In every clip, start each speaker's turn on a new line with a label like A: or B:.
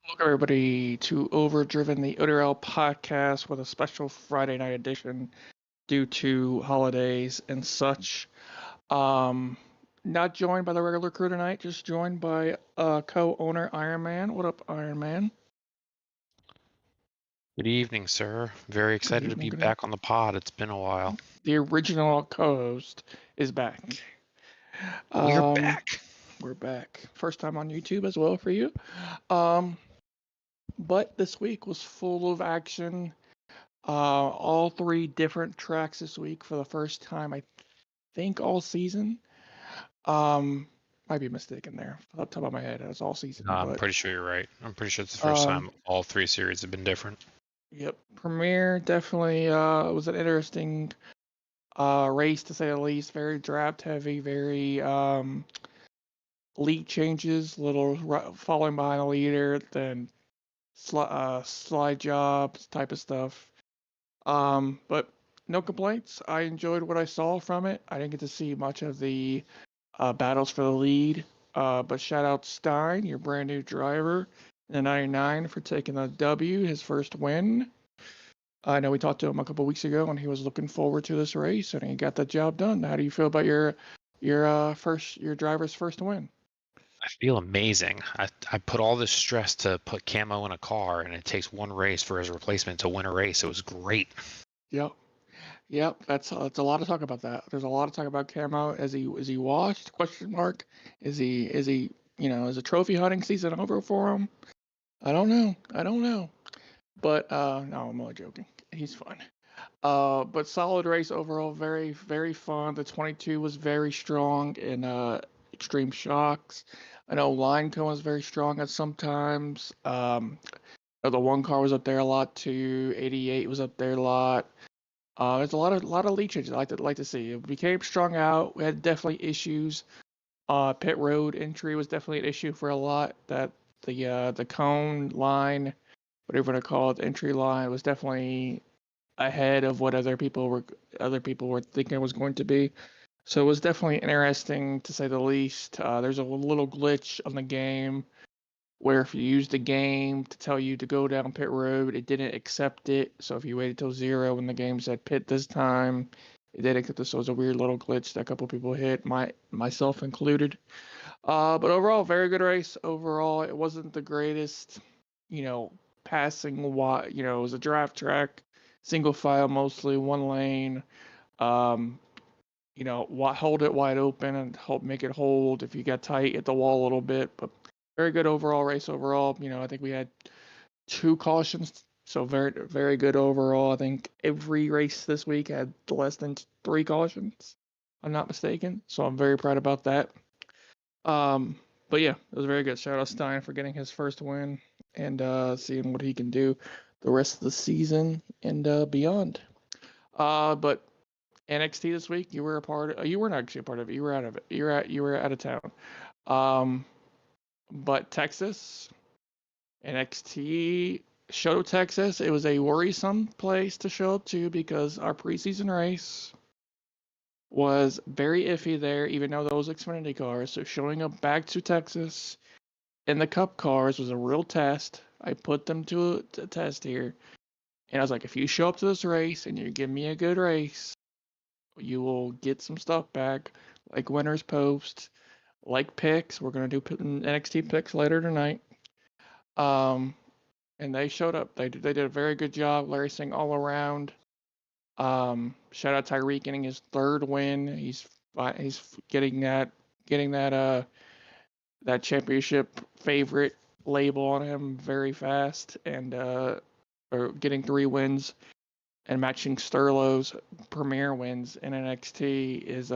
A: Welcome everybody to Overdriven, the ODRL podcast with a special Friday night edition due to holidays and such. Not joined by the regular crew tonight, just joined by co-owner Iron Man. What up, Iron Man?
B: Good evening, sir. Very excited to be back on the pod. It's been a while.
A: The original co-host is back.
B: We're back.
A: We're back. First time on YouTube as well for you. But this week was full of action. All three different tracks this week for the first time, I think, all season. Might be mistaken there. Off the top of my head, it was all season.
B: No, I'm pretty sure you're right. I'm pretty sure it's the first time all three series have been different.
A: Yep. Premiere definitely was an interesting race, to say the least. Very draft heavy, very lead changes, little falling behind the leader, then slide jobs type of stuff. But no complaints. I enjoyed what I saw from it. I didn't get to see much of the battles for the lead. But shout out Stein, your brand new driver, in the 99 for taking the W, his first win. I know we talked to him a couple weeks ago, and he was looking forward to this race, and he got the job done. How do you feel about your driver's first win?
B: I feel amazing. I put all this stress to put camo in a car, and it takes one race for his replacement to win a race. It was great.
A: Yep. That's a lot of talk about that. There's a lot of talk about camo. Is he washed? Question mark. Is he is a trophy hunting season over for him? I don't know. But no, I'm only joking. He's fun. But solid race overall. Very, very fun. The 22 was very strong in Extreme Shocks. I know Lineco was very strong at sometimes. The one car was up there a lot too. 88 was up there a lot. There's a lot of lead changes I like to see. It became strung out. We had definitely issues. Pit road entry was definitely an issue for a lot. That the cone line, whatever to call it, the entry line was definitely ahead of what other people were thinking it was going to be. So it was definitely interesting, to say the least. There's a little glitch on the game where if you use the game to tell you to go down pit road, it didn't accept it. So if you waited till 0 when the game said pit this time, it didn't accept it. So it was a weird little glitch that a couple people hit, myself included. But overall, very good race. Overall, it wasn't the greatest passing wide. It was a draft track, single file mostly, one lane. Um, hold it wide open and make it hold if you get tight at the wall a little bit. But very good overall race overall. I think we had 2 cautions, so very very good overall. I think every race this week had less than 3 cautions. I'm not mistaken, so I'm very proud about that. But yeah, it was very good. Shout out Stein for getting his first win and seeing what he can do the rest of the season and beyond. But NXT this week, you were a part of. You weren't actually a part of it. You were out of it. You were out of town. But Texas, NXT showed Texas. It was a worrisome place to show up to because our preseason race was very iffy there, even though those Xfinity cars. So showing up back to Texas in the Cup cars was a real test. I put them to a test here, and I was like, if you show up to this race and you give me a good race, you will get some stuff back, like winners post, like picks. We're gonna do NXT picks later tonight. And they showed up. They did a very good job. Larry Singh all around. Shout out Tyreek getting his 3rd win. He's getting that that championship favorite label on him very fast, and or getting 3 wins and matching Sterlo's premier wins in NXT is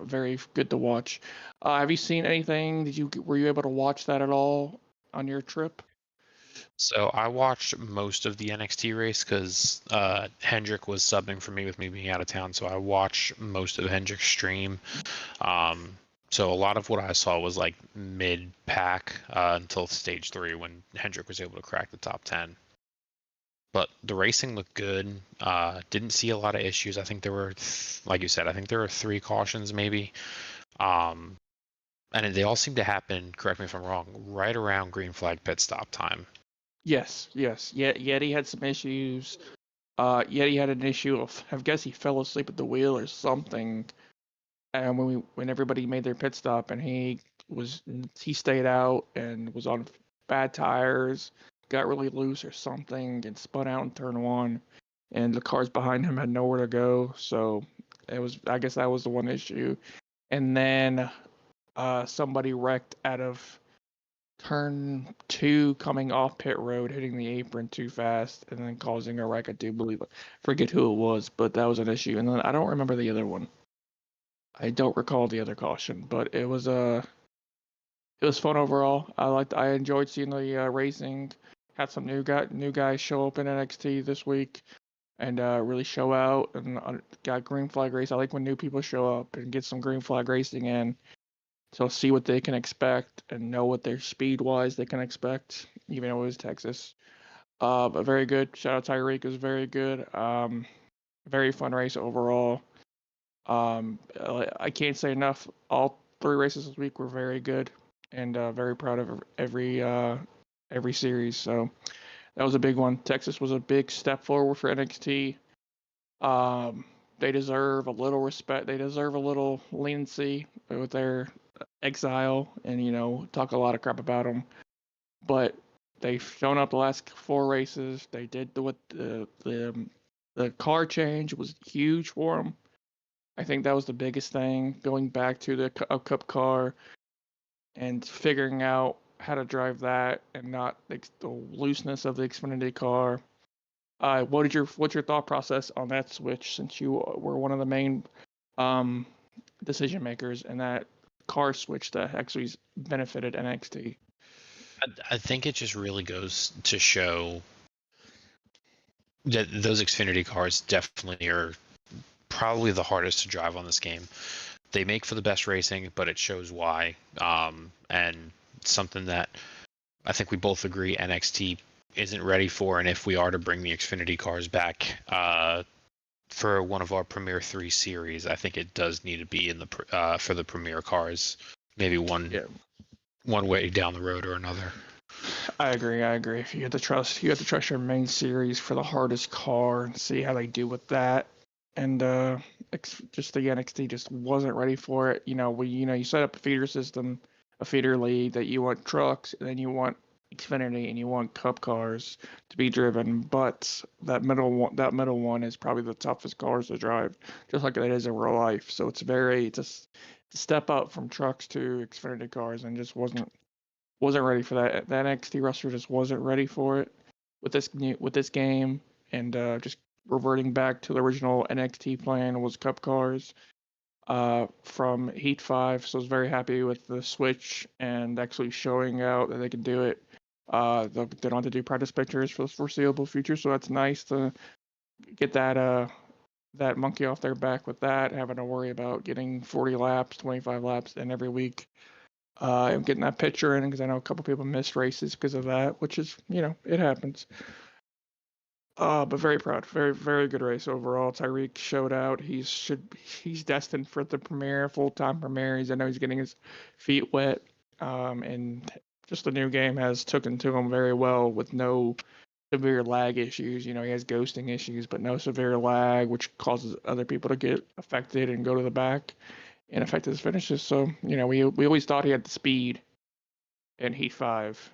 A: very good to watch. Have you seen anything? Were you able to watch that at all on your trip?
B: So I watched most of the NXT race because Hendrick was subbing for me with me being out of town. So I watched most of Hendrick's stream. So a lot of what I saw was like mid-pack until stage 3 when Hendrick was able to crack the top 10. But the racing looked good. Didn't see a lot of issues. I think there were, like you said, I think there were 3 cautions maybe. And they all seem to happen, correct me if I'm wrong, right around green flag pit stop time.
A: Yes. Yeti had some issues. Yeti had an issue of, I guess he fell asleep at the wheel or something. And when everybody made their pit stop, and he stayed out and was on bad tires, got really loose or something, and spun out in turn 1, and the cars behind him had nowhere to go. So I guess that was the one issue. And then somebody wrecked out of turn 2 coming off pit road, hitting the apron too fast, and then causing a wreck. I do believe, forget who it was, but that was an issue. And then I don't remember the other one. I don't recall the other caution, but it was fun overall. I enjoyed seeing the racing. Had some new guys show up in NXT this week and really show out, and got green flag race. I like when new people show up and get some green flag racing in, so see what they can expect and know what their speed wise they can expect, even though it was Texas. But very good. Shout out Tyreek, is very good. Very fun race overall. I can't say enough. All 3 races this week were very good, and very proud of every series. So that was a big one. Texas was a big step forward for NXT. They deserve a little respect. They deserve a little leniency with their exile, and talk a lot of crap about them. But they've shown up the last 4 races. They did the car change was huge for them. I think that was the biggest thing, going back to the Cup car and figuring out how to drive that and not the looseness of the Xfinity car. What's your thought process on that switch, since you were one of the main decision makers in that car switch that actually benefited NXT?
B: I think it just really goes to show that those Xfinity cars definitely are probably the hardest to drive on this game. They make for the best racing, but it shows why. And something that I think we both agree NXT isn't ready for. And if we are to bring the Xfinity cars back for one of our Premier 3 series, I think it does need to be in the for the Premier cars, maybe one way down the road or another.
A: I agree. If you have to trust your main series for the hardest car and see how they do with that. And just the NXT just wasn't ready for it. You set up a feeder system, a feeder lead that you want trucks, and then you want Xfinity and you want Cup cars to be driven, but that middle one is probably the toughest cars to drive, just like it is in real life. So it's a step up from trucks to Xfinity cars, and just wasn't ready for that. That NXT roster just wasn't ready for it with this game, and just reverting back to the original NXT plan was Cup cars from Heat 5. So I was very happy with the switch and actually showing out that they can do it. They don't have to do practice pictures for the foreseeable future, so that's nice to get that monkey off their back with that, having to worry about getting 40 laps, 25 laps in every week. And getting that picture in because I know a couple people missed races because of that, which is, it happens. But very proud. Very, very good race overall. Tyreek showed out. He's destined for the premiere, full-time premiere. I know he's getting his feet wet. And just the new game has taken to him very well with no severe lag issues. He has ghosting issues, but no severe lag, which causes other people to get affected and go to the back and affect his finishes. So, we always thought he had the speed in Heat 5,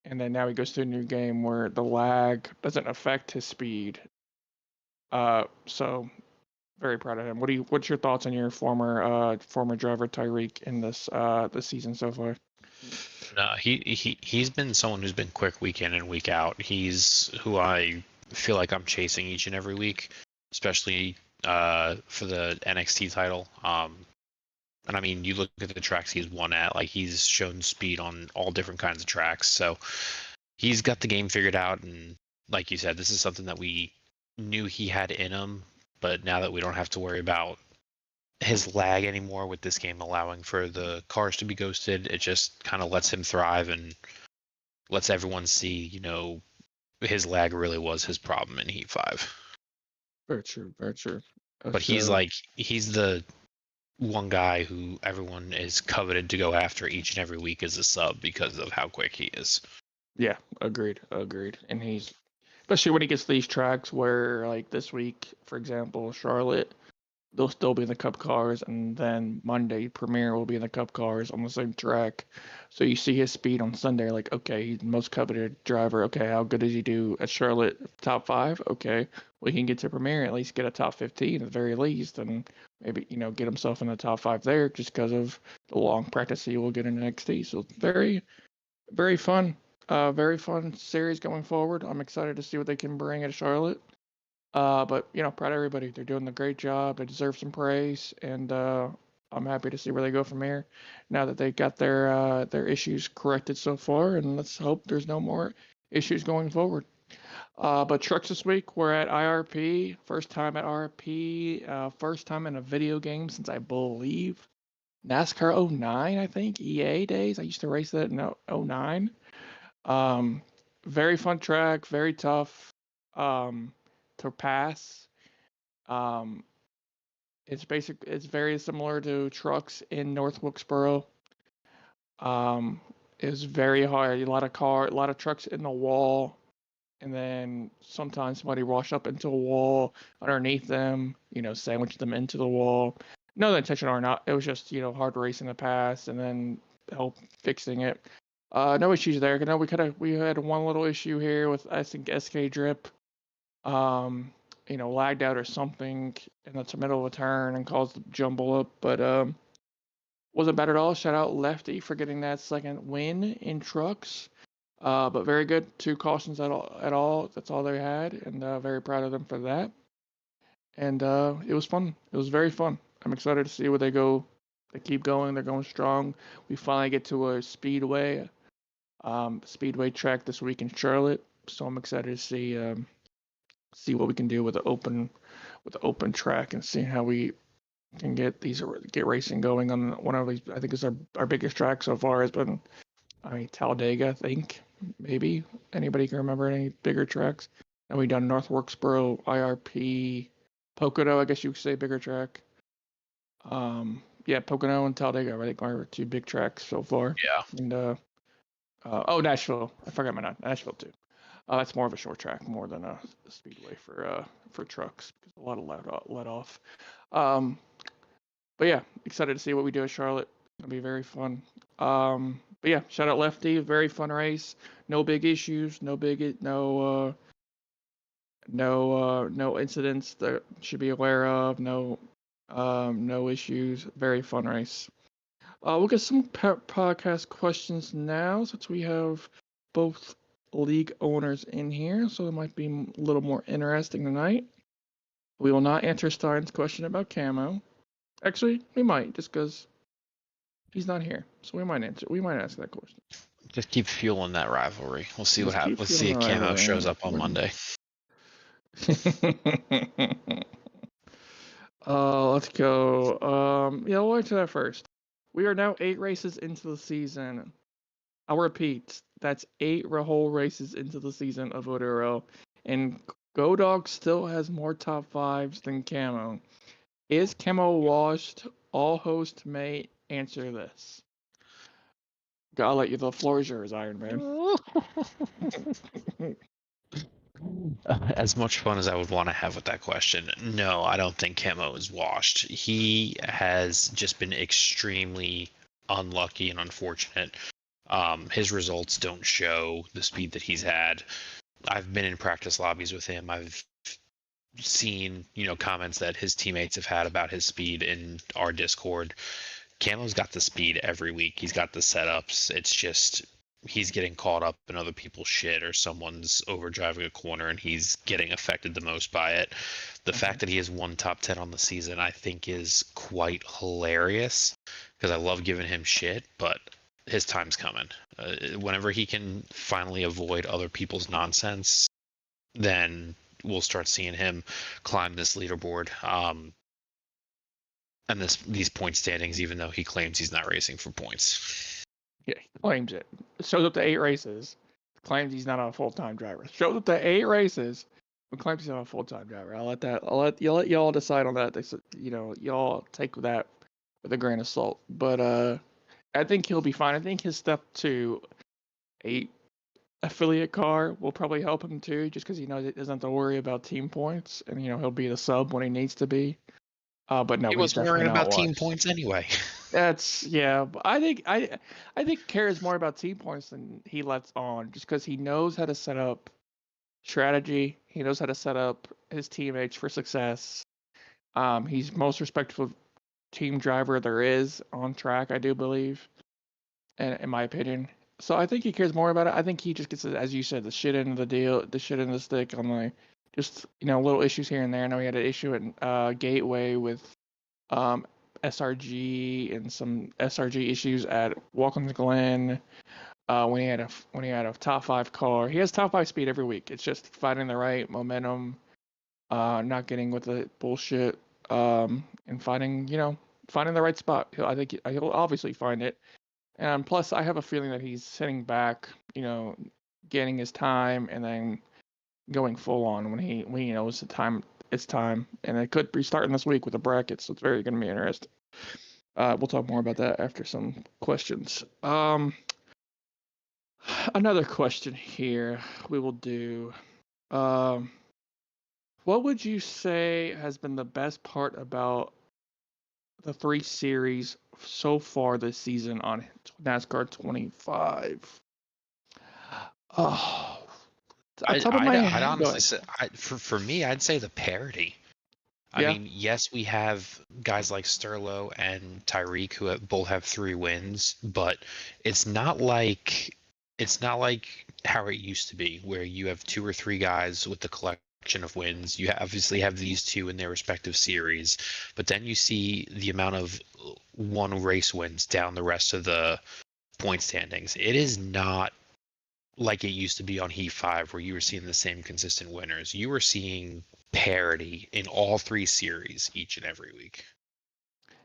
A: and then now he goes to a new game where the lag doesn't affect his speed. So very proud of him. What's your thoughts on your former driver Tyreek in this season so far?
B: No, he's been someone who's been quick week in and week out. He's who I feel like I'm chasing each and every week, especially for the NXT title. And I mean, you look at the tracks he's won at, like he's shown speed on all different kinds of tracks. So he's got the game figured out. And like you said, this is something that we knew he had in him. But now that we don't have to worry about his lag anymore with this game allowing for the cars to be ghosted, it just kind of lets him thrive and lets everyone see, his lag really was his problem in Heat 5.
A: Very true. Very true.
B: But he's the one guy who everyone is coveted to go after each and every week as a sub because of how quick he is.
A: Yeah, agreed. And he's especially when he gets these tracks where, like this week, for example, Charlotte, they'll still be in the Cup cars, and then Monday Premier will be in the Cup cars on the same track. So you see his speed on Sunday, like, okay, he's the most coveted driver. Okay, how good does he do at Charlotte? Top 5? Okay, well, he can get to Premier, at least get a top 15 at the very least, and maybe, get himself in the top 5 there just because of the long practice he will get in NXT. So very, very fun. Very fun series going forward. I'm excited to see what they can bring at Charlotte. But proud of everybody. They're doing a great job. They deserve some praise, and I'm happy to see where they go from here. Now that they got their issues corrected so far, and let's hope there's no more issues going forward. But trucks this week, we're at IRP. First time at IRP. First time in a video game since I believe NASCAR '09. I think EA days. I used to race that in '09. Very fun track. Very tough. To pass. Um, it's very similar to trucks in North Wilkesboro. Um, it's very hard. A lot of trucks in the wall, and then sometimes somebody wash up into a wall underneath them. Sandwich them into the wall. No intention or not. It was just hard race in the past, and then help fixing it. No issues there. No, we had one little issue here with I think SK Drip. Lagged out or something in the middle of a turn and caused the jumble up, but wasn't bad at all. Shout out Lefty for getting that second win in trucks. But very good. 2 cautions at all. That's all they had, and very proud of them for that. And it was fun. It was very fun. I'm excited to see where they go. They keep going. They're going strong. We finally get to a speedway track this week in Charlotte. So I'm excited to see what we can do with the open track and see how we can get racing going on one of these. I think it's our biggest track so far has been, Talladega. I think maybe anybody can remember any bigger tracks. And we done North Wilkesboro, IRP, Pocono. I guess you could say bigger track. Yeah, Pocono and Talladega. I think are 2 big tracks so far.
B: Yeah.
A: And Nashville. I forgot my Nashville too. That's more of a short track, more than a speedway for trucks because a lot of let off. But yeah, excited to see what we do at Charlotte. It'll be very fun. But yeah, shout out Lefty. Very fun race. No big issues. No incidents that should be aware of. No issues. Very fun race. We'll get some podcast questions now since we have both league owners in here, so it might be a little more interesting tonight. We will not answer Stein's question about camo. Actually, we might, just because he's not here. So we might answer. We might ask that question.
B: Just keep fueling that rivalry. We'll see what happens. Let's see if Camo shows up on Monday.
A: Let's go. Yeah, we'll answer that first. We are now 8 races into the season. I'll repeat. That's 8 whole races into the season of Oduro, and Go Dog still has more top 5s than Camo. Is Camo washed? All hosts may answer this. I'll let you. The floor is yours, Iron Man.
B: As much fun as I would want to have with that question, no, I don't think Camo is washed. He has just been extremely unlucky and unfortunate. His results don't show the speed that he's had. I've been in practice lobbies with him. I've seen, comments that his teammates have had about his speed in our Discord. Camo's got the speed every week. He's got the setups. It's just he's getting caught up in other people's shit, or someone's overdriving a corner and he's getting affected the most by it. The fact that he has 1 top 10 on the season, I think, is quite hilarious, because I love giving him shit, but his time's coming. Whenever he can finally avoid other people's nonsense, then we'll start seeing him climb this leaderboard. And these point standings, even though he claims he's not racing for points.
A: Yeah, he claims it. Shows up to 8 races, claims he's not a full-time driver. Shows up to 8 races, but claims he's not a full-time driver. I'll let y'all decide on that. Y'all take that with a grain of salt. But I think he'll be fine. I think his step to a affiliate car will probably help him too, just because he knows he doesn't have to worry about team points, and he'll be the sub when he needs to be. But no,
B: he wasn't worrying about team points anyway.
A: That's But I think cares more about team points than he lets on, just because he knows how to set up strategy. He knows how to set up his teammates for success. He's most respectful team driver there is on track, I do believe, and in my opinion. So I think he cares more about it. I think he just gets, as you said, the shit end of the deal, the shit end of the stick on just little issues here and there. I know he had an issue at Gateway with SRG and some SRG issues at Welcome to Glen. When he had a top 5 car, he has top 5 speed every week. It's just finding the right momentum, not getting with the bullshit, and finding the right spot. I think he'll obviously find it. And plus, I have a feeling that he's sitting back, getting his time, and then going full on when he knows the time. It's time, and it could be starting this week with the brackets. So it's very going to be interesting. We'll talk more about that after some questions. Another question here we will do. What would you say has been the best part about the 3 series so far this season on NASCAR 25? Oh,
B: I'd honestly say, for me, I'd say the parity. I mean, yes, we have guys like Sterlo and Tyreek who both have 3 wins, but it's not like how it used to be, where you have 2 or 3 guys with the collection of wins. You obviously have these 2 in their respective series, but then you see the amount of 1 race wins down the rest of the point standings. It is not like it used to be on Heat 5, where you were seeing the same consistent winners. You were seeing parity in all 3 series each and every week.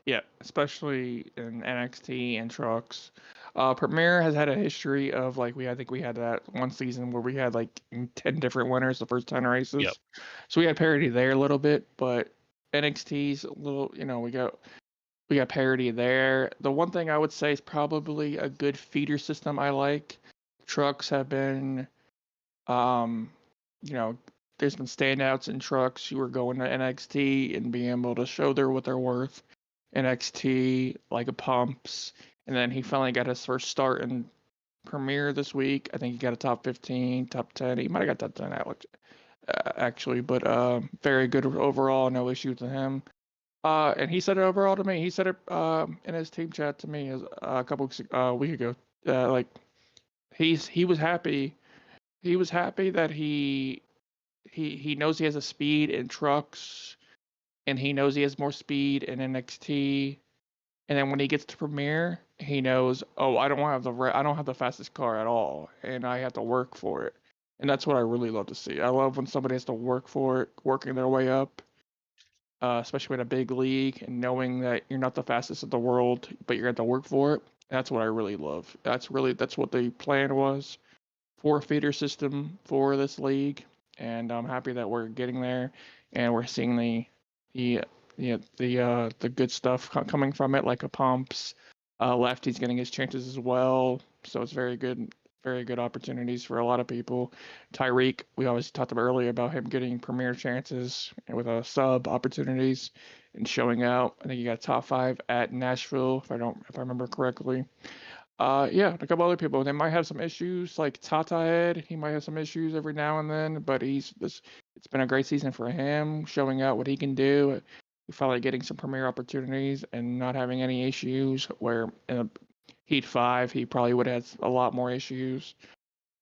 A: Yeah, especially in NXT and trucks. Premier has had a history of I think we had that one season where we had 10 different winners the first 10 races.
B: Yep.
A: So we had parity there a little bit, but NXT's a little, we got parity there. The one thing I would say is probably a good feeder system I like. Trucks have been, there's been standouts in trucks who are going to NXT and being able to show what they're worth. NXT, like a Pumps, and then he finally got his first start in Premier this week. I think he got a top 15, top 10. He might have got top 10 actually, but very good overall. No issues with him. And he said it overall to me. He said it in his team chat to me a couple week ago. Like he was happy. He was happy that he knows he has a speed in trucks, and he knows he has more speed in NXT. And then when he gets to Premiere, he knows, oh, I don't have the fastest car at all, and I have to work for it. And that's what I really love to see. I love when somebody has to work for it, working their way up, especially in a big league, and knowing that you're not the fastest in the world, but you're going to have to work for it. That's what I really love. That's what the plan was for a feeder system for this league, and I'm happy that we're getting there, and we're seeing the the good stuff coming from it, like a pumps. Lefty's getting his chances as well, so it's very good opportunities for a lot of people. Tyreek, we always talked about earlier about him getting premier chances with sub opportunities and showing out. I think he got top 5 at Nashville, if I remember correctly. Yeah, a couple other people. They might have some issues, like Tata Ed. He might have some issues every now and then, but it's been a great season for him, showing out what he can do. Finally getting some premier opportunities and not having any issues. Where in a Heat 5, he probably would have had a lot more issues.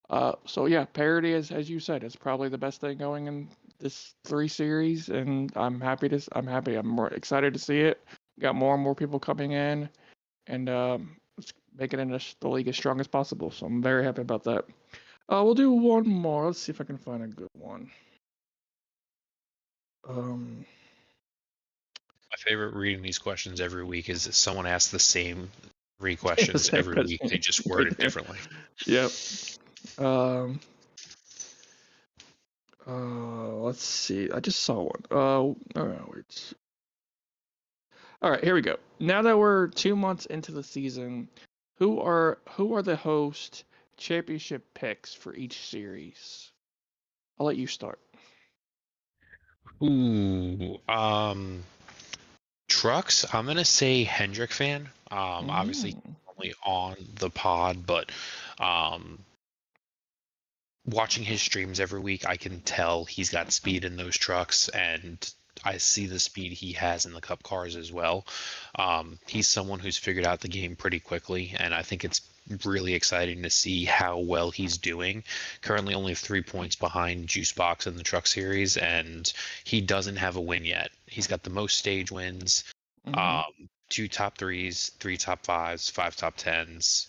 A: So yeah, parity as you said, is probably the best thing going in this 3 series, and I'm happy. I'm more excited to see it. Got more and more people coming in, and let's make it into the league as strong as possible. So I'm very happy about that. We'll do one more. Let's see if I can find a good one.
B: My favorite reading these questions every week is that someone asks the same 3 questions every week. They just word it differently.
A: Yep. Let's see. I just saw one. Oh, wait. All right, here we go. Now that we're 2 months into the season, who are the host championship picks for each series? I'll let you start.
B: Ooh, trucks. I'm gonna say Hendrick fan. Obviously only on the pod, but watching his streams every week, I can tell he's got speed in those trucks, and I see the speed he has in the cup cars as well. He's someone who's figured out the game pretty quickly, and I think it's really exciting to see how well he's doing. Currently only 3 points behind Juicebox in the truck series, and he doesn't have a win yet. He's got the most stage wins, 2 top 3s, 3 top 5s, 5 top 10s.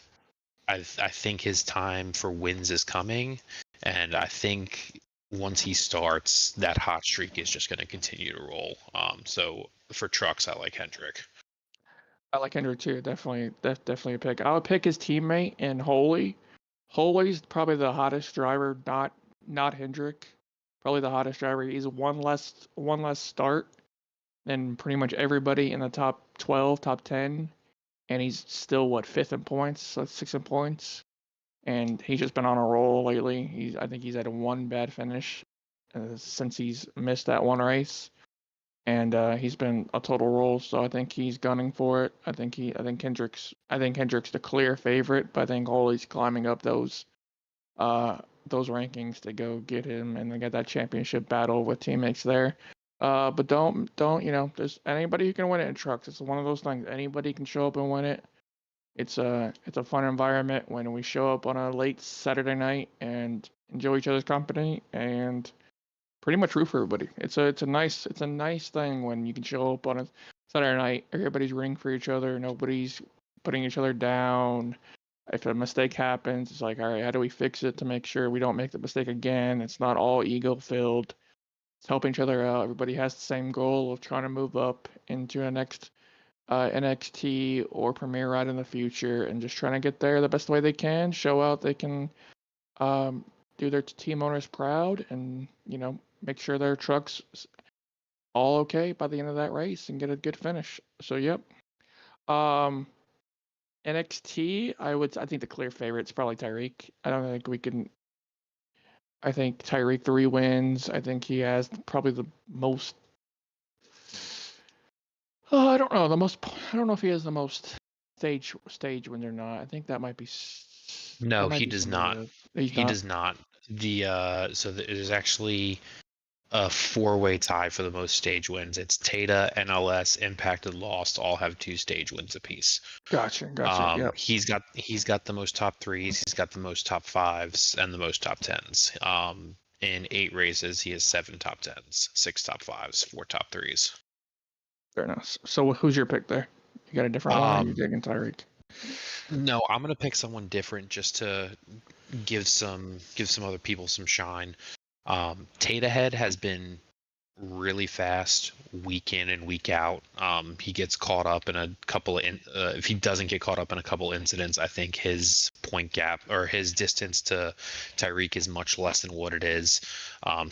B: I think his time for wins is coming, and I think once he starts, that hot streak is just going to continue to roll. So for trucks, I like Hendrick.
A: I like Hendrick too. Definitely a pick. I would pick his teammate in Holy. Holy's probably the hottest driver, not Hendrick. Probably the hottest driver. He's one less start than pretty much everybody in the top 12, top 10, and he's still 5th in points, so 6th in points. And he's just been on a roll lately. I think he's had one bad finish since he's missed that one race, and he's been a total roll. So I think he's gunning for it. I think Hendrick's the clear favorite, but I think Holy's climbing up those rankings to go get him and then get that championship battle with teammates there. But don't there's anybody who can win it in trucks. It's one of those things. Anybody can show up and win it. It's a fun environment when we show up on a late Saturday night and enjoy each other's company and pretty much root for everybody. It's a nice thing when you can show up on a Saturday night. Everybody's rooting for each other. Nobody's putting each other down. If a mistake happens, it's like, all right, how do we fix it to make sure we don't make the mistake again? It's not all ego filled. It's helping each other out. Everybody has the same goal of trying to move up into a next NXT or Premier ride in the future, and just trying to get there the best way they can, show out they can do their team owners proud, and make sure their trucks all okay by the end of that race and get a good finish. So yep. NXT, I think the clear favorite is probably Tyreek. I think Tyreek 3 wins. I think he has probably the most. I don't know if he has the most stage wins or not. I think that might be
B: No, he does
A: somebody
B: not.
A: else. He's
B: He
A: not.
B: does not. There's actually a four-way tie for the most stage wins. It's Tata, NLS, Impact, and Lost all have 2 stage wins apiece.
A: Gotcha. Yep.
B: He's got the most top threes, he's got the most top fives, and the most top tens. In 8 races, he has 7 top tens, 6 top fives, 4 top threes.
A: Fair enough. So who's your pick there? You got a different one, or are you digging Tyreek?
B: No, I'm gonna pick someone different just to give some other people some shine. Tata Head has been really fast week in and week out. He gets caught up in a couple of if he doesn't get caught up in a couple incidents, I think his point gap or his distance to Tyreek is much less than what it is.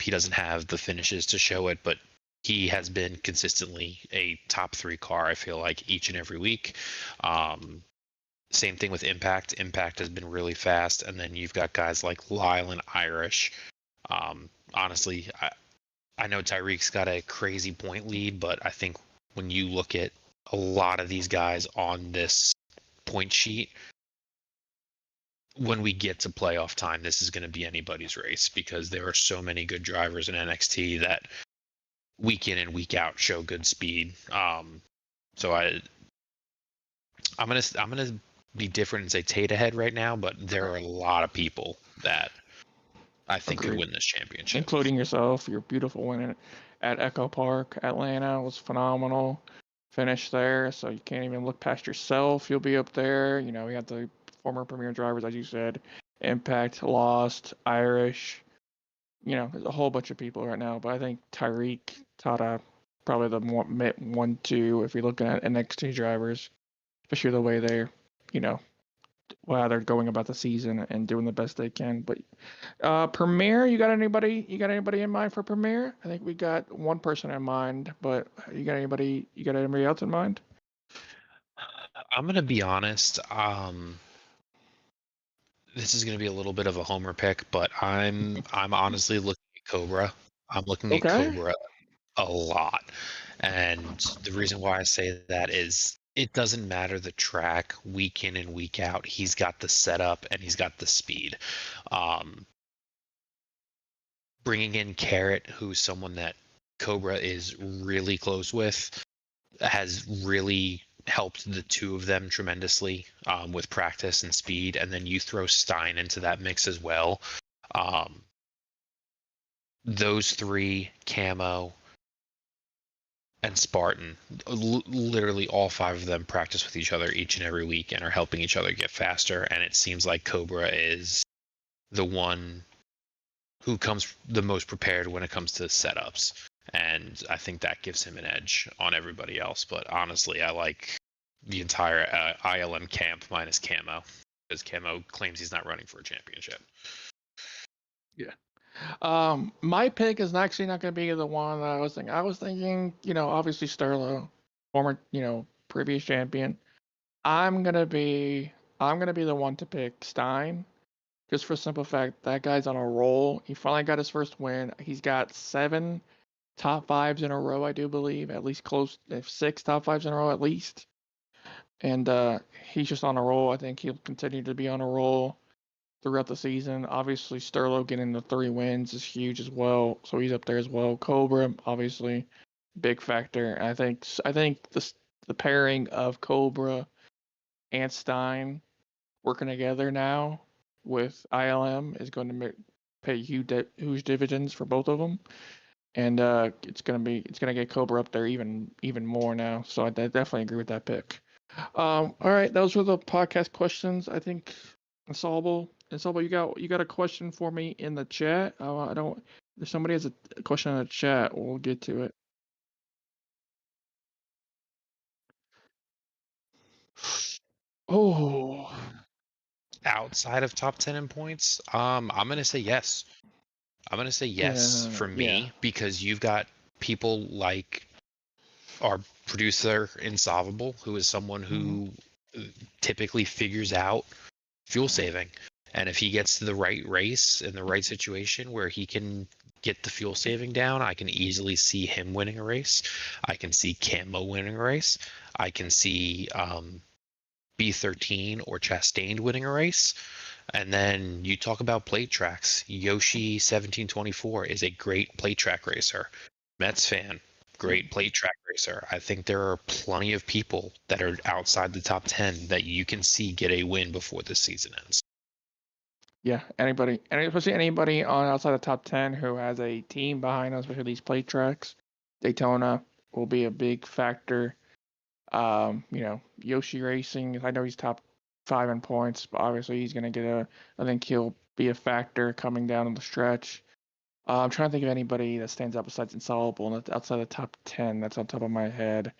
B: He doesn't have the finishes to show it, but he has been consistently a top 3 car, I feel like, each and every week. Same thing with Impact. Impact has been really fast, and then you've got guys like Lyle and Irish. Honestly, I know Tyreek's got a crazy point lead, but I think when you look at a lot of these guys on this point sheet, when we get to playoff time, this is going to be anybody's race because there are so many good drivers in NXT that week in and week out show good speed. So I'm gonna be different and say Tata Head right now, but there are a lot of people that I think could win this championship,
A: including yourself. Your beautiful win at Echo Park, Atlanta was phenomenal. Finish there, so you can't even look past yourself. You'll be up there. You know, we got the former premier drivers, as you said, Impact, Lost, Irish. You know, there's a whole bunch of people right now, but I think Tyreek, Tata, probably the 1, 2 if you're looking at NXT drivers, especially the way they're, you know, how they're going about the season and doing the best they can. But Premier, you got anybody? You got anybody in mind for Premier? I think we got one person in mind, but you got anybody? You got anybody else in mind?
B: I'm gonna be honest. This is gonna be a little bit of a homer pick, but I'm honestly looking at Cobra. I'm looking at
A: Okay.
B: Cobra a lot, and the reason why I say that is it doesn't matter the track week in and week out. He's got the setup and he's got the speed. Um, Bringing in Carrot, who's someone that Cobra is really close with, has really helped the two of them tremendously with practice and speed. And then you throw Stein into that mix as well. Those 3, Camo and Spartan, literally all 5 of them practice with each other each and every week and are helping each other get faster. And it seems like Cobra is the one who comes the most prepared when it comes to setups. And I think that gives him an edge on everybody else. But honestly, I like the entire ILM camp minus Camo, because Camo claims he's not running for a championship.
A: Yeah. My pick is actually not going to be the one that I was thinking. I was thinking, you know, obviously Sterlo, former, you know, previous champion. I'm gonna be, I'm gonna be the one to pick Stein, just for simple fact that guy's on a roll. He finally got his first win. He's got 7 top 5s in a row, I do believe, at least close, if 6 top 5s in a row at least. And he's just on a roll. I think he'll continue to be on a roll throughout the season. Obviously, Sterlo getting the 3 wins is huge as well, so he's up there as well. Cobra, obviously, big factor. And I think the pairing of Cobra and Stein working together now with ILM is going to pay huge dividends for both of them, and it's gonna get Cobra up there even more now. So I definitely agree with that pick. All right, those were the podcast questions. I think Insolable, you got a question for me in the chat. I don't. If somebody has a question in the chat, we'll get to it. Oh,
B: Outside of top 10 in points, I'm going to say yes. I'm going to say yes for
A: yeah.
B: me, because you've got people like our producer Insolvable, who is someone who typically figures out fuel saving. And if he gets to the right race in the right situation where he can get the fuel saving down, I can easily see him winning a race. I can see Camo winning a race. I can see B13 or Chastain winning a race. And then you talk about plate tracks. Yoshi 1724 is a great plate track racer. Mets fan, great plate track racer. I think there are plenty of people that are outside the top 10 that you can see get a win before the season ends.
A: Yeah, anybody, especially anybody on outside the top 10 who has a team behind us, especially these plate tracks, Daytona will be a big factor. Yoshi Racing, I know he's top 5 in points, but obviously he's going to get I think he'll be a factor coming down the stretch. I'm trying to think of anybody that stands out besides Insoluble and outside the top 10 that's on top of my head.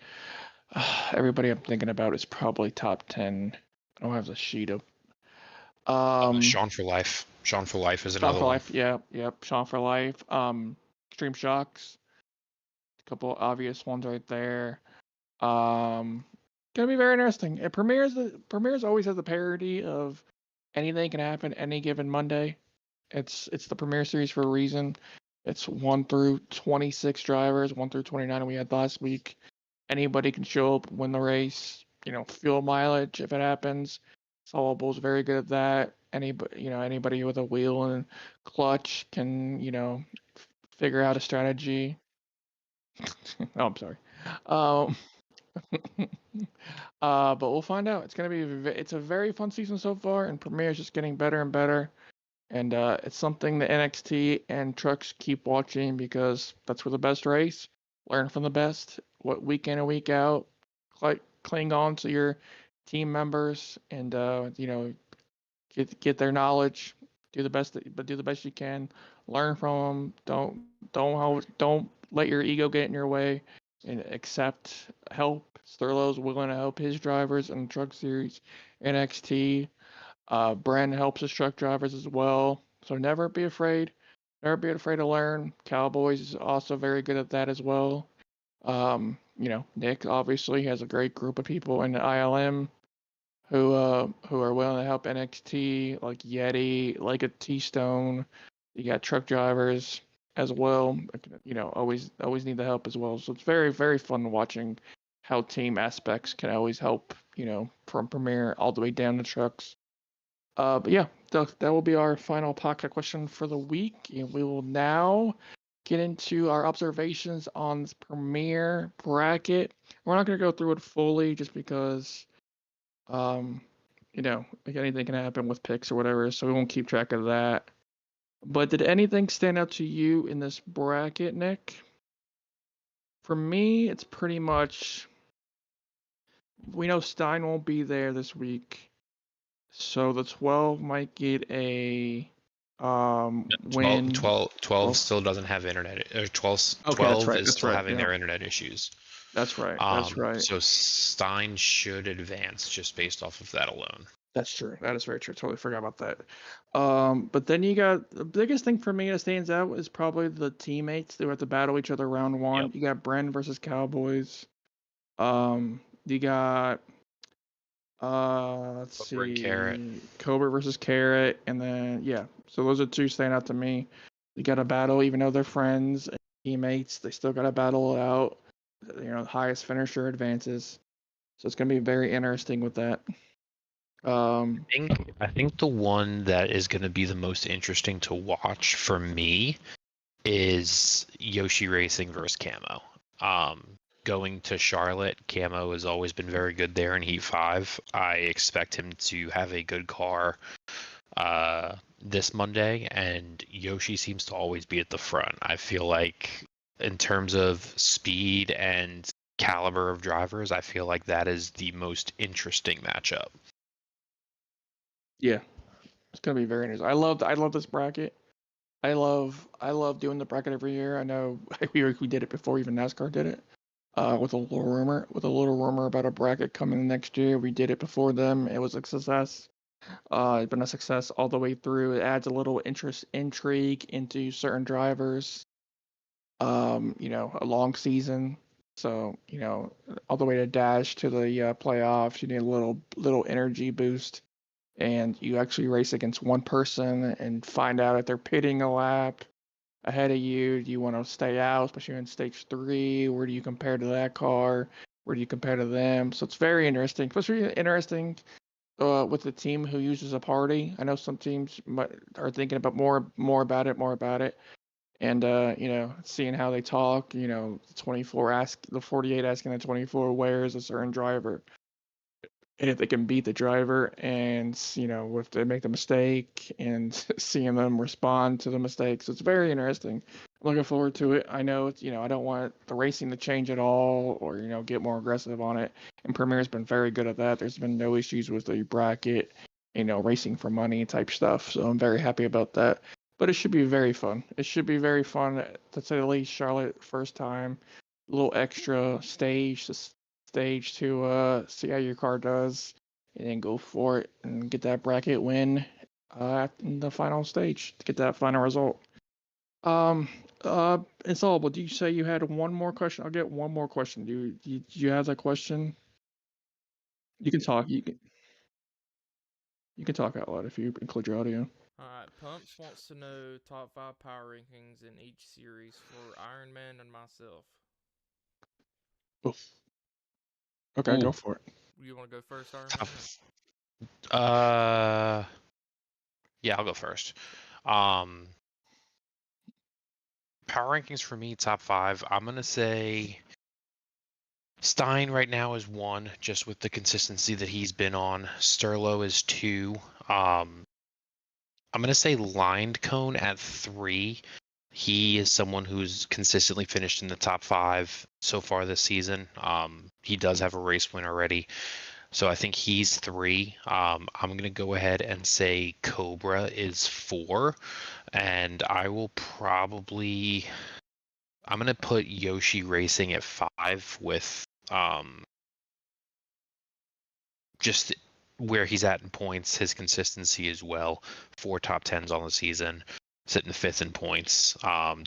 A: Everybody I'm thinking about is probably top 10. I don't have the sheet up.
B: Sean for Life. Sean for Life is
A: Sean
B: another
A: for
B: one.
A: Life, yep. Sean for Life. Extreme Shocks. A couple obvious ones right there. Gonna be very interesting. Premieres always has the parody of anything can happen any given Monday. It's the Premiere series for a reason. It's 1 through 26 drivers, 1 through 29 we had last week. Anybody can show up, win the race. Fuel mileage if it happens. Solvable's very good at that. Anybody with a wheel and clutch can figure out a strategy. Oh, I'm sorry. Um, but we'll find out. It's a very fun season so far, and Premiere is just getting better and better. And it's something that NXT and Trucks keep watching because that's where the best race. Learn from the best. What week in and week out, cling on to your team members, and get their knowledge. Do the best, but do the best you can. Learn from them. Don't let your ego get in your way, and accept help. Sterlo's willing to help his drivers in the Truck Series, NXT. Bren helps his truck drivers as well. So never be afraid. Never be afraid to learn. Cowboys is also very good at that as well. Nick obviously has a great group of people in the ILM who are willing to help NXT, like Yeti, like a T-Stone. You got truck drivers as well. Always need the help as well. So it's very, very fun watching how team aspects can always help, from Premiere all the way down to trucks. But yeah, that will be our final podcast question for the week. And we will now get into our observations on this Premiere bracket. We're not going to go through it fully just because, like anything can happen with picks or whatever, so we won't keep track of that. But did anything stand out to you in this bracket, Nick? For me, it's pretty much, we know Stein won't be there this week. So the 12 might get a win.
B: 12 still doesn't have internet. Or 12,
A: Okay,
B: 12 is
A: that's
B: still
A: right.
B: having
A: Yeah,
B: their internet issues.
A: that's right.
B: So Stein should advance just based off of that alone.
A: That's true. That is very true. Totally forgot about that. But then you got the biggest thing for me that stands out is probably the teammates. They have to battle each other round one.
B: Yep.
A: You got Bren versus Cowboys. You got let's
B: Cobra and
A: see,
B: Carrot.
A: Cobra versus Carrot, and then yeah. So those are two stand out to me. You got to battle, even though they're friends and teammates. They still got to battle it out. The highest finisher advances. So it's gonna be very interesting with that.
B: I think the one that is going to be the most interesting to watch for me is Yoshi Racing versus Camo. Going to Charlotte, Camo has always been very good there in Heat 5. I expect him to have a good car this Monday, and Yoshi seems to always be at the front. I feel like in terms of speed and caliber of drivers, I feel like that is the most interesting matchup.
A: Yeah, it's gonna be very interesting. I love this bracket. I love doing the bracket every year. I know we did it before even NASCAR did it. With a little rumor about a bracket coming next year. We did it before them. It was a success. It's been a success all the way through. It adds a little intrigue into certain drivers. A long season. So, all the way to dash to the playoffs, you need a little energy boost, and you actually race against one person and find out if they're pitting a lap ahead of you. Do you want to stay out, especially in stage 3? Where do you compare to that car? Where do you compare to them? So it's very interesting. Especially interesting with the team who uses a party. I know some teams are thinking about more about it, and seeing how they talk. The 48 asking the 24 where's a certain driver, and if they can beat the driver, and if they make the mistake, and seeing them respond to the mistakes. It's very interesting. I'm looking forward to it. I know it's I don't want the racing to change at all, or get more aggressive on it. And Premier's been very good at that. There's been no issues with the bracket, racing for money type stuff. So I'm very happy about that. But it should be very fun. It should be very fun, to say the least. Charlotte, first time, a little extra stage to see how your car does, and then go for it and get that bracket win in the final stage to get that final result. Um, it's all. But do you say you had one more question? I'll get one more question. Do you have that question? You can talk. You can talk out loud if you include your audio.
C: All right, Pumps wants to know top 5 power rankings in each series for Iron Man and myself.
A: Oof. Okay, go
B: Ooh.
A: for it.
C: You want to go first, Iron Man?
B: Yeah, I'll go first. Power rankings for me, top 5. I'm gonna say Stein right now is 1, just with the consistency that he's been on. Sterlo is 2. I'm gonna say Lined Cone at 3. He is someone who's consistently finished in the top 5 so far this season. He does have a race win already, so I think he's 3. I'm gonna go ahead and say Cobra is 4, and I'm gonna put Yoshi Racing at 5 with just where he's at in points, his consistency as well. 4 top 10s on the season, sitting 5th in points.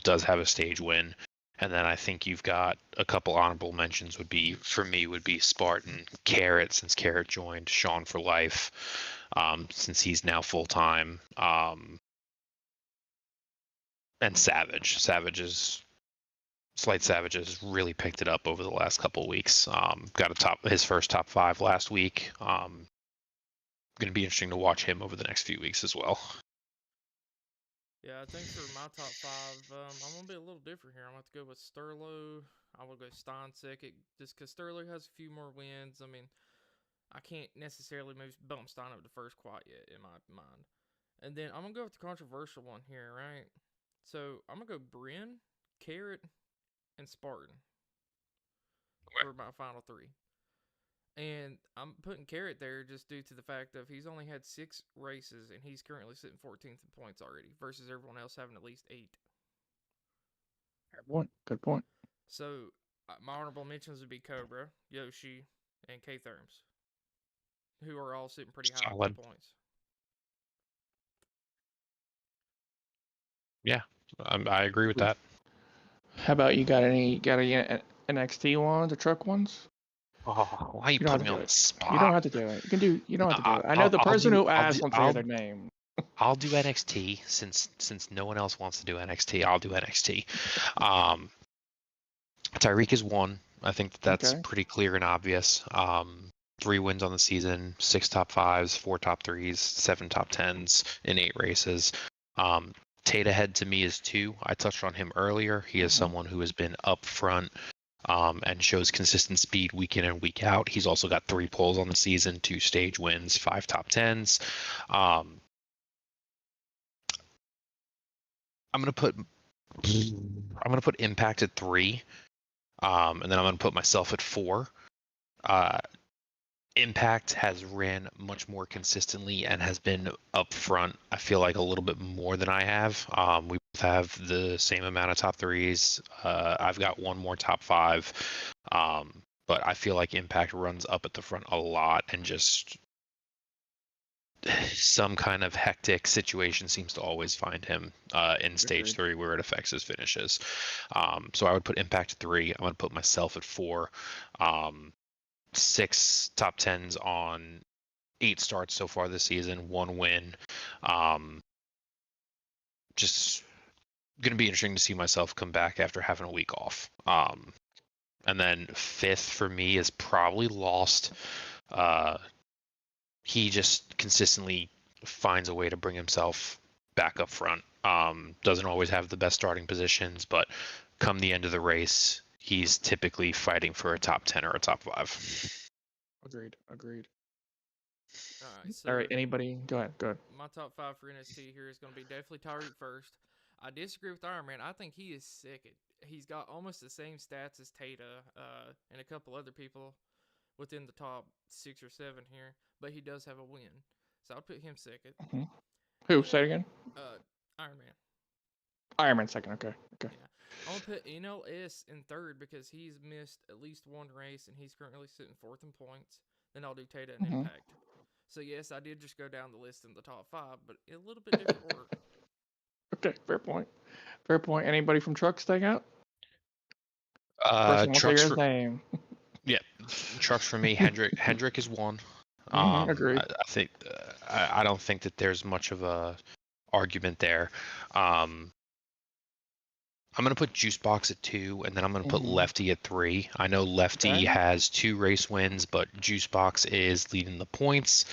B: Does have a stage win. And then I think you've got a couple honorable mentions would be Spartan, Carrot, since Carrot joined, Sean for life, since he's now full time, and Savage. Slight Savage has really picked it up over the last couple of weeks. Got his first top 5 last week. Going to be interesting to watch him over the next few weeks as well.
C: Yeah, I think for my top 5, I'm going to be a little different here. I'm going to go with Sterlo. I will go Stein second, just because Sterlo has a few more wins. I mean, I can't necessarily bump Stein up to first quite yet, in my mind. And then I'm going to go with the controversial one here, right? So I'm going to go Bryn, Carrot, and Spartan for my final 3. And I'm putting Carrot there just due to the fact of he's only had 6 races and he's currently sitting 14th in points already, versus everyone else having at least 8.
A: Good point.
C: So my honorable mentions would be Cobra, Yoshi, and K Therms, who are all sitting pretty high in points.
B: Yeah, I agree with that.
A: How about you? Got any NXT ones or truck ones?
B: Oh, why you put me on the spot?
A: You don't have to do it. You don't have to do it. I know the person who asked won't say their name.
B: I'll do NXT since no one else wants to do NXT. I'll do NXT. Tyreek is 1. I think that's pretty clear and obvious. 3 wins on the season, 6 top 5s, 4 top 3s, 7 top 10s in 8 races. Tata Head to me is 2. I touched on him earlier. He is someone who has been up front and shows consistent speed week in and week out. He's also got 3 poles on the season, 2 stage wins, 5 top 10s. I'm gonna put Impact at 3, and then I'm gonna put myself at 4. Impact has ran much more consistently and has been up front, I feel like, a little bit more than I have. We both have the same amount of top 3s. I've got 1 more top 5. But I feel like Impact runs up at the front a lot, and just some kind of hectic situation seems to always find him in stage 3 where it affects his finishes. So I would put Impact at 3. I'm going to put myself at 4. 6 top 10s on 8 starts so far this season, 1 win. Just going to be interesting to see myself come back after having a week off. And then fifth for me is probably Lost. He just consistently finds a way to bring himself back up front. Doesn't always have the best starting positions, but come the end of the race, he's typically fighting for a top 10 or a top 5.
A: Agreed.
C: All right, so
A: All right, anybody? Go ahead.
C: my top 5 for NXT here is going to be definitely Tyreek first. I disagree with Iron Man. I think he is sick. He's got almost the same stats as Tata and a couple other people within the top 6 or 7 here, but he does have a win. So I'll put him second.
A: Mm-hmm. Who?
C: And
A: Say it again.
C: Iron Man.
A: Iron Man second. Okay.
C: Yeah. I'm going to put NLS in third because he's missed at least one race and he's currently sitting fourth in points. Then I'll do Tata and
A: Mm-hmm.
C: Impact. So, yes, I did just go down the list in the top 5, but in a little bit different order.
A: Okay, fair point. Anybody from Truck staying out? Person won't say his name.
B: Yeah, trucks for me. Hendrick is one.
A: Agreed.
B: I think I don't think that there's much of a argument there. I'm gonna put Juicebox at 2, and then I'm gonna put Lefty at 3. I know Lefty has 2 race wins, but Juicebox is leading the points.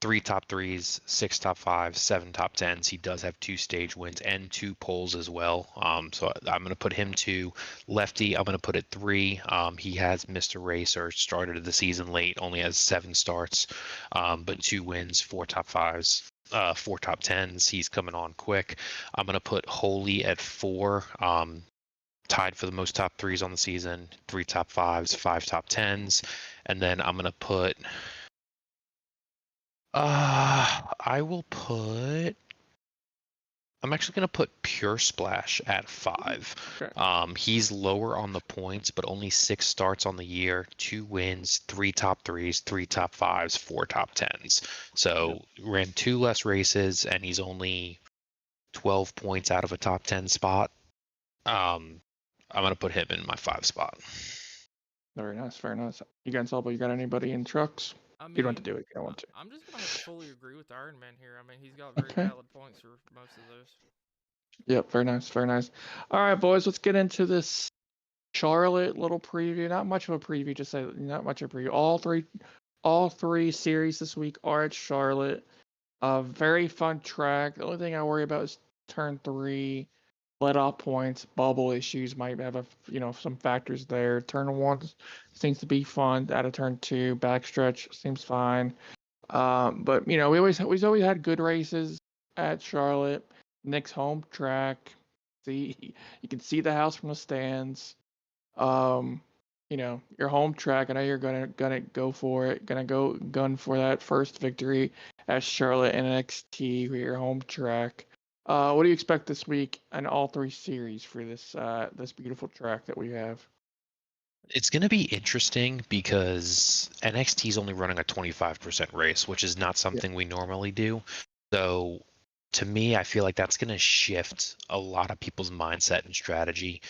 B: 3 top 3s, 6 top 5s, 7 top 10s. He does have 2 stage wins and 2 poles as well. So I'm going to put him 2. Lefty, I'm going to put it 3. He has missed a race or started the season late, only has 7 starts, but 2 wins, 4 top 5s. 4 top 10s. He's coming on quick. I'm going to put Holy at 4. Tied for the most top 3s on the season, 3 top 5s, 5 top 10s. And then I'm going to put I will put. I'm actually going to put Pure Splash at 5.
A: Okay.
B: He's lower on the points, but only 6 starts on the year, 2 wins, 3 top 3s, 3 top 5s, 4 top 10s. So ran 2 less races, and he's only 12 points out of a top 10 spot. I'm going to put him in my 5 spot.
A: Very nice. You got anybody in Trucks?
C: I mean,
A: you don't have to do it. You don't want to.
C: I'm just gonna have to fully agree with Iron Man here. I mean, he's got very valid points for most of those.
A: Yep, very nice. All right, boys, let's get into this Charlotte little preview. Not much of a preview, just say not much of a preview. All three series this week are at Charlotte. A very fun track. The only thing I worry about is turn 3, let off points, bubble issues might have some factors there. Turn 1 seems to be fun. Out of turn 2, backstretch seems fine. But we always had good races at Charlotte. Nick's home track. See, you can see the house from the stands. Your home track. I know you're gonna go for it. Gonna go gun for that first victory at Charlotte and NXT for your home track. What do you expect this week in all 3 series for this beautiful track that we have?
B: It's going to be interesting because NXT is only running a 25% race, which is not something we normally do. So to me, I feel like that's going to shift a lot of people's mindset and strategy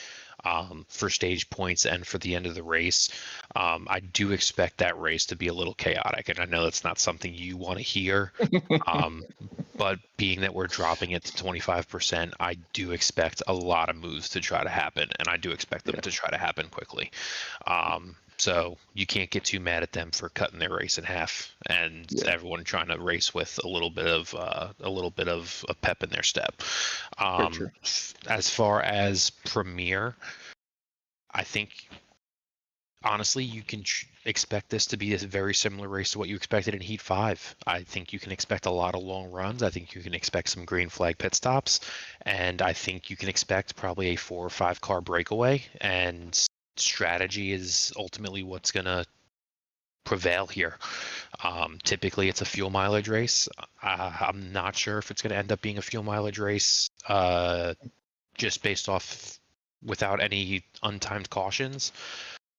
B: for stage points and for the end of the race. I do expect that race to be a little chaotic, and I know that's not something you want to hear. But being that we're dropping it to 25%, I do expect a lot of moves to try to happen, and I do expect them to try to happen quickly. So you can't get too mad at them for cutting their race in half, and everyone trying to race with a little bit of a pep in their step. As far as Premier, I think honestly, you can expect this to be a very similar race to what you expected in Heat 5. I think you can expect a lot of long runs. I think you can expect some green flag pit stops. And I think you can expect probably a 4 or 5 car breakaway. And strategy is ultimately what's going to prevail here. Typically, it's a fuel mileage race. I'm not sure if it's going to end up being a fuel mileage race just based off without any untimed cautions.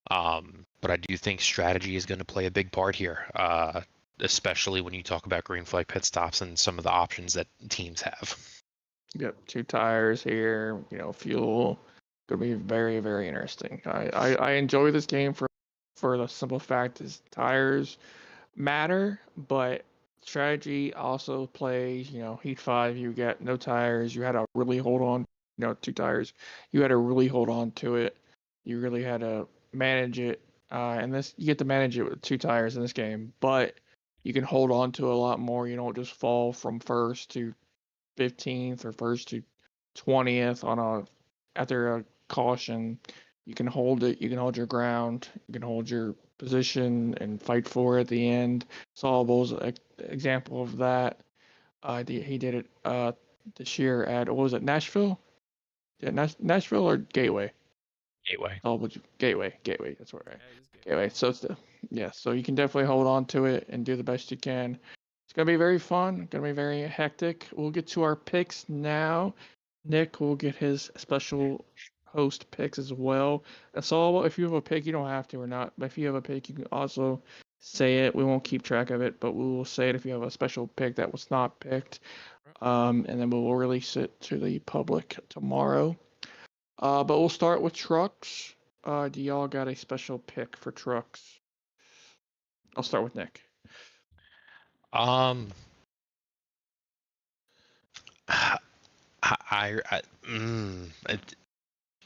B: But I do think strategy is going to play a big part here, especially when you talk about green flag pit stops and some of the options that teams have.
A: Yep, 2 tires here, fuel. Gonna be very, very interesting. I enjoy this game for the simple fact is tires matter, but strategy also plays. Heat 5, you get no tires. You had to really hold on. 2 tires. You had to really hold on to it. You really had to manage it. And this you get to manage it with 2 tires in this game, but you can hold on to a lot more. You don't just fall from first to 15th or first to 20th on a after a caution. You can hold it. You can hold your ground. You can hold your position and fight for it at the end. Solvable's an example of that. He did it this year at what was it, Nashville? Yeah, Nashville or Gateway?
B: Gateway.
A: Oh, Gateway. That's right.
C: Yeah, he's good.
A: Gateway. So so you can definitely hold on to it and do the best you can. It's gonna be very fun. Gonna be very hectic. We'll get to our picks now. Nick will get his special host picks as well. That's all. If you have a pick, you don't have to or not. But if you have a pick, you can also say it. We won't keep track of it, but we will say it if you have a special pick that was not picked. And then we will release it to the public tomorrow. But we'll start with trucks. Do y'all got a special pick for trucks? I'll start with Nick.
B: I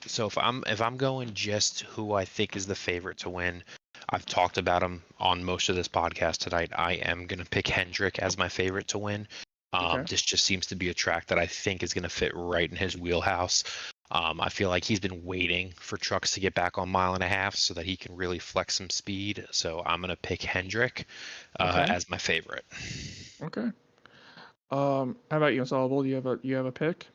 B: so if I'm going just who I think is the favorite to win, I've talked about him on most of this podcast tonight. I am gonna pick Hendrick as my favorite to win.
A: Okay.
B: This just seems to be a track that I think is gonna fit right in his wheelhouse. I feel like he's been waiting for trucks to get back on 1.5 miles so that he can really flex some speed. So I'm gonna pick Hendrick as my favorite.
A: Okay. How about you, Insoluble? Do you have a pick?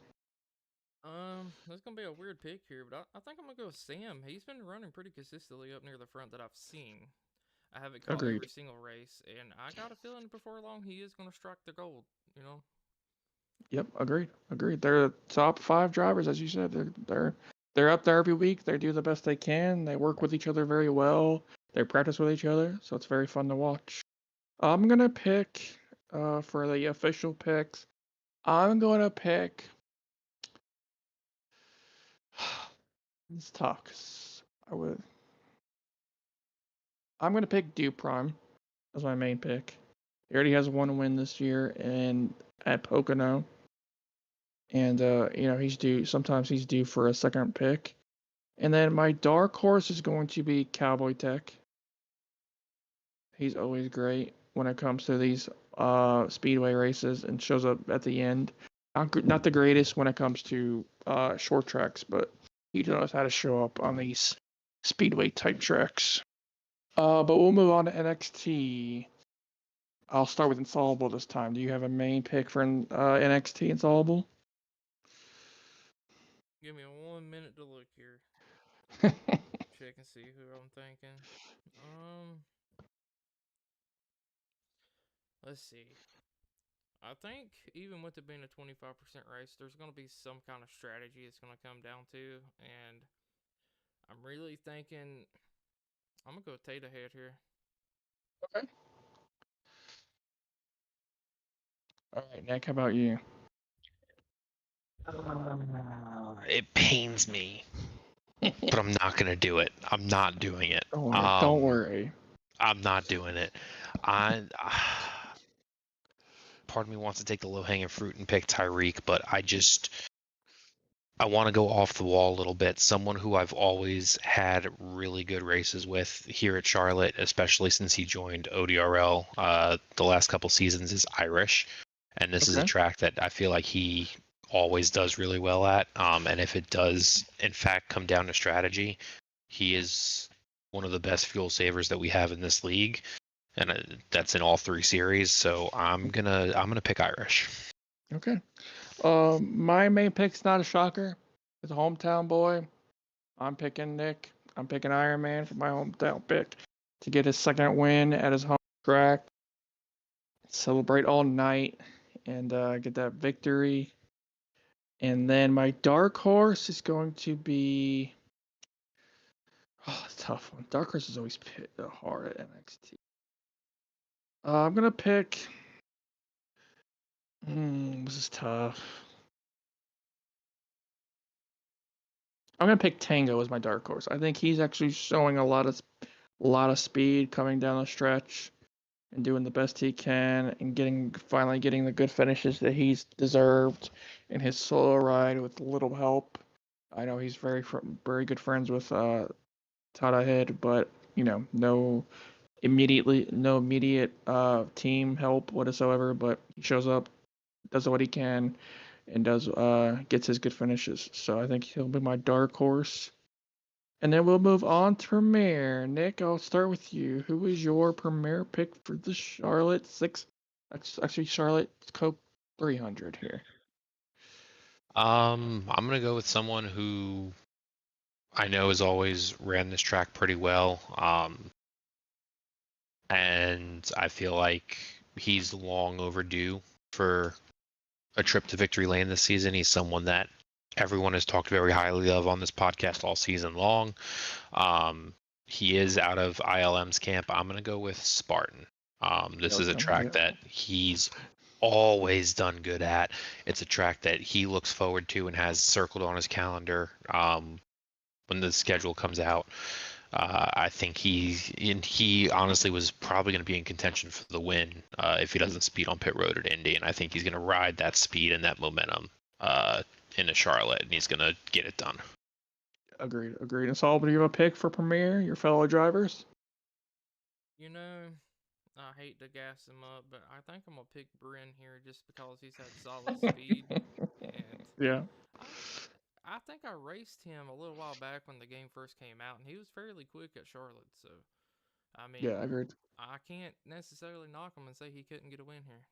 C: That's gonna be a weird pick here, but I think I'm gonna go with Sam. He's been running pretty consistently up near the front that I've seen. I haven't caught
A: Agreed.
C: every single race, and I got a feeling before long he is gonna strike the gold. You know.
A: Yep, agreed. They're the top 5 drivers, as you said. They're up there every week. They do the best they can. They work with each other very well. They practice with each other, so it's very fun to watch. I'm gonna pick for the official picks. I'm gonna pick. It's tough 'cause I'm gonna pick Dew Prime as my main pick. He already has 1 win this year and at Pocono. And he's due. Sometimes he's due for a second pick. And then my dark horse is going to be Cowboy Tech. He's always great when it comes to these speedway races and shows up at the end. Not the greatest when it comes to short tracks, but he knows how to show up on these speedway type tracks. But we'll move on to NXT. I'll start with Insoluble this time. Do you have a main pick for NXT Insoluble?
C: Give me 1 minute to look here. Check and see who I'm thinking. Let's see. I think even with it being a 25% race, there's going to be some kind of strategy it's going to come down to, and I'm really thinking I'm gonna go with Tata Head here.
A: Okay. All right, Nick, how about you?
B: It pains me, but I'm not gonna do it. I'm not doing it.
A: Don't worry.
B: I'm not doing it. Part of me wants to take the low-hanging fruit and pick Tyreek, but I want to go off the wall a little bit. Someone who I've always had really good races with here at Charlotte, especially since he joined ODRL the last couple seasons, is Irish. And this is a track that I feel like he always does really well at. And if it does, in fact, come down to strategy, he is one of the best fuel savers that we have in this league. And that's in all 3 series. So I'm gonna pick Irish.
A: Okay. My main pick's not a shocker. It's a hometown boy. I'm picking Nick. I'm picking Iron Man for my hometown pick to get his second win at his home track. Celebrate all night and get that victory. And then my dark horse is going to be. Oh, it's a tough one. Dark horse is always hard at NXT. I'm gonna pick. This is tough. I'm gonna pick Tango as my dark horse. I think he's actually showing a lot of speed coming down the stretch and doing the best he can and finally getting the good finishes that he's deserved in his solo ride with little help. I know he's very good friends with Tada Head, but no immediate team help whatsoever. But he shows up, does what he can, and does gets his good finishes. So I think he'll be my dark horse. And then we'll move on to Premier. Nick, I'll start with you. Who was your Premier pick for the Charlotte Charlotte Coke 300 here?
B: I'm gonna go with someone who I know has always ran this track pretty well. And I feel like he's long overdue for a trip to victory lane this season. He's someone that everyone has talked very highly of on this podcast all season long. He is out of ILM's camp. I'm going to go with Spartan. This is a track that he's always done good at. It's a track that he looks forward to and has circled on his calendar when the schedule comes out. I think he honestly was probably going to be in contention for the win if he doesn't speed on pit road at Indy, and I think he's going to ride that speed and that momentum into Charlotte, and he's going to get it done.
A: Agreed. And Saul, do you have a pick for Premier, your fellow drivers?
C: I hate to gas him up, but I think I'm gonna pick Bryn here just because he's had solid speed, and
A: Yeah.
C: I think I raced him a little while back when the game first came out, and he was fairly quick at Charlotte. So, I mean,
A: Yeah, agreed.
C: I can't necessarily knock him and say he couldn't get a win here.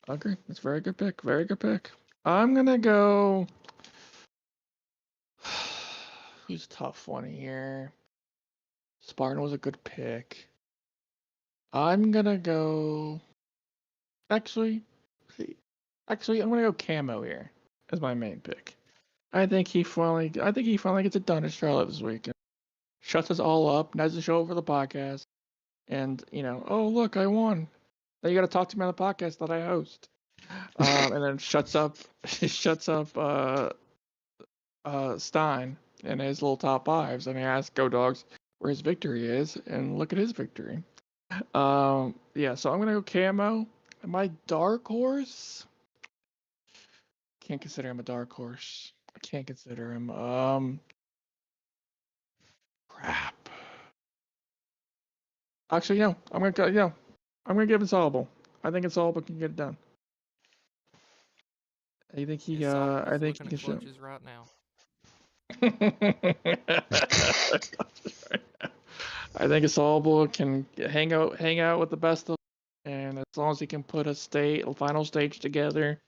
A: Agree. That's a very good pick. Very good pick. I'm gonna go. Who's a tough one here? Spartan was a good pick. I'm gonna go. Actually, I'm gonna go Camo here as my main pick. I think he finally gets it done at Charlotte this week. Shuts us all up, doesn't show up for the podcast, and oh look, I won. Now you got to talk to me on the podcast that I host. And then shuts up Stein and his little top fives, and he asks Go Dogs where his victory is, and look at his victory. Yeah, so I'm gonna go Camo. My dark horse. Can't consider him a dark horse. I can't consider him. Crap. Actually, no. I'm gonna go. I'm gonna give Insolable. I think Insolable can get it done. I think he. I think he can show.
C: Clutches right now.
A: I think Insolable can hang out with the best of them, and as long as he can put a final stage together,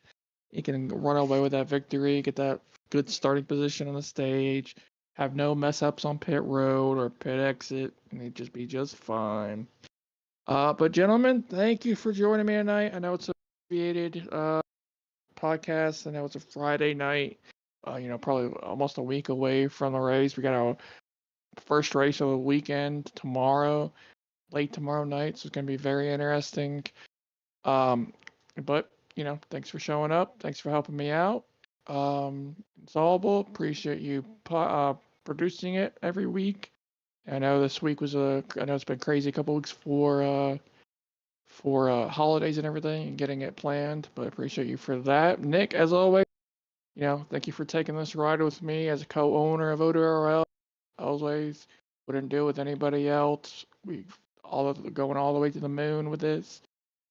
A: he can run away with that victory, get that good starting position on the stage, have no mess ups on pit road or pit exit, and he'd just be just fine. But gentlemen, thank you for joining me tonight. I know it's a abbreviated podcast. I know it's a Friday night. Probably almost a week away from the race. We got our first race of the weekend tomorrow, late tomorrow night. So it's going to be very interesting. But thanks for showing up. Thanks for helping me out. Solvable, appreciate you producing it every week. I know this week I know it's been crazy a couple weeks for holidays and everything and getting it planned, but appreciate you for that. Nick, as always, thank you for taking this ride with me as a co-owner of ODRL. Always wouldn't do it with anybody else. Going all the way to the moon with this.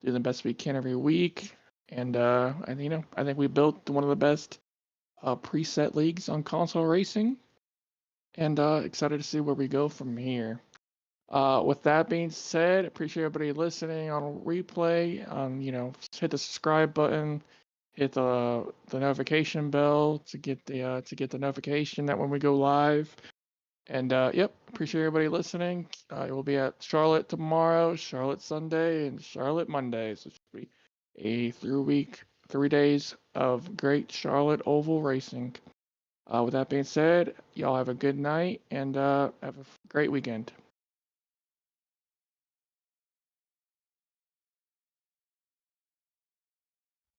A: Do the best we can every week. And I think we built one of the best preset leagues on console racing. And excited to see where we go from here. With that being said, appreciate everybody listening on replay. Hit the subscribe button, hit the notification bell to get the notification that when we go live. And yep, appreciate everybody listening. It will be at Charlotte tomorrow, Charlotte Sunday, and Charlotte Monday. So it should be a 3 days of great Charlotte oval racing. With that being said, y'all have a good night and have a great weekend.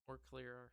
C: We're clear.